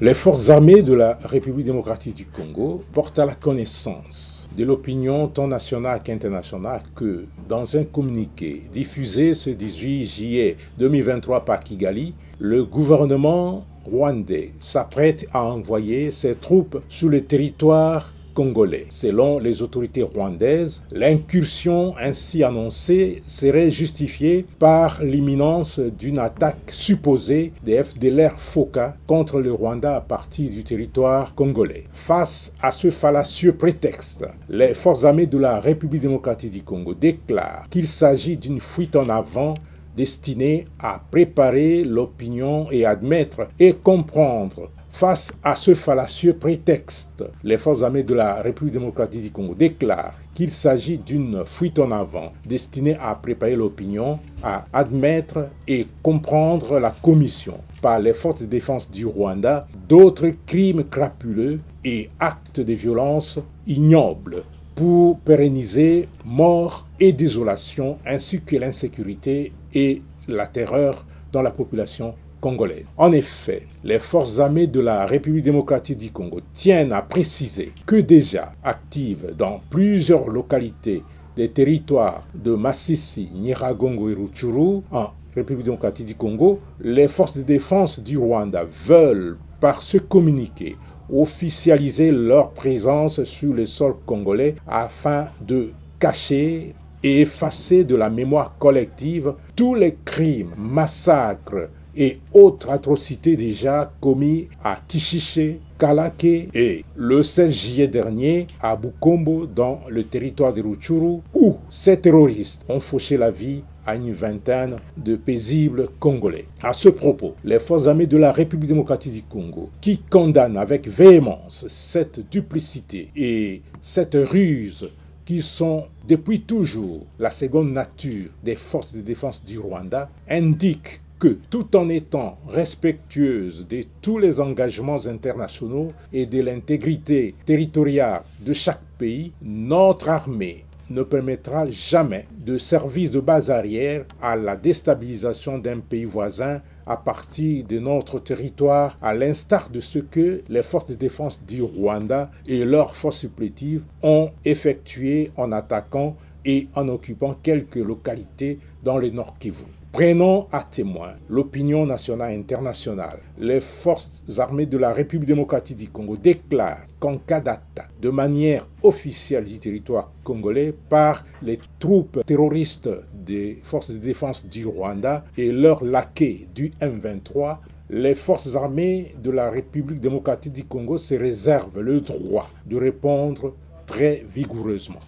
Les forces armées de la République démocratique du Congo portent à la connaissance de l'opinion tant nationale qu'internationale que, dans un communiqué diffusé ce 18 juillet 2023 par Kigali, le gouvernement rwandais s'apprête à envoyer ses troupes sur le territoire congolais. Selon les autorités rwandaises, l'incursion ainsi annoncée serait justifiée par l'imminence d'une attaque supposée des FDLR-FOCA contre le Rwanda à partir du territoire congolais. Face à ce fallacieux prétexte, les forces armées de la République démocratique du Congo déclarent qu'il s'agit d'une fuite en avant destinée à préparer l'opinion et admettre et comprendre. Face à ce fallacieux prétexte, les forces armées de la République démocratique du Congo déclarent qu'il s'agit d'une fuite en avant destinée à préparer l'opinion, à admettre et comprendre la commission par les forces de défense du Rwanda d'autres crimes crapuleux et actes de violence ignobles pour pérenniser mort et désolation ainsi que l'insécurité et la terreur dans la population congolaise. En effet, les forces armées de la République démocratique du Congo tiennent à préciser que déjà actives dans plusieurs localités des territoires de Masisi, Nyiragongo et Rutshuru en République démocratique du Congo, les forces de défense du Rwanda veulent, par ce communiqué, officialiser leur présence sur le sol congolais afin de cacher et effacer de la mémoire collective tous les crimes, massacres et autres atrocités déjà commis à Kishiché, Kalake et le 16 juillet dernier à Bukombo dans le territoire de Rutshuru où ces terroristes ont fauché la vie à une vingtaine de paisibles Congolais. À ce propos, les forces armées de la République démocratique du Congo, qui condamnent avec véhémence cette duplicité et cette ruse qui sont depuis toujours la seconde nature des forces de défense du Rwanda, indiquent que, tout en étant respectueuse de tous les engagements internationaux et de l'intégrité territoriale de chaque pays, notre armée ne permettra jamais de servir de base arrière à la déstabilisation d'un pays voisin à partir de notre territoire, à l'instar de ce que les forces de défense du Rwanda et leurs forces supplétives ont effectué en attaquant et en occupant quelques localités dans le Nord Kivu. Prenons à témoin l'opinion nationale et internationale. Les forces armées de la République démocratique du Congo déclarent qu'en cas d'attaque de manière officielle du territoire congolais par les troupes terroristes des forces de défense du Rwanda et leurs laquais du M23, les forces armées de la République démocratique du Congo se réservent le droit de répondre très vigoureusement.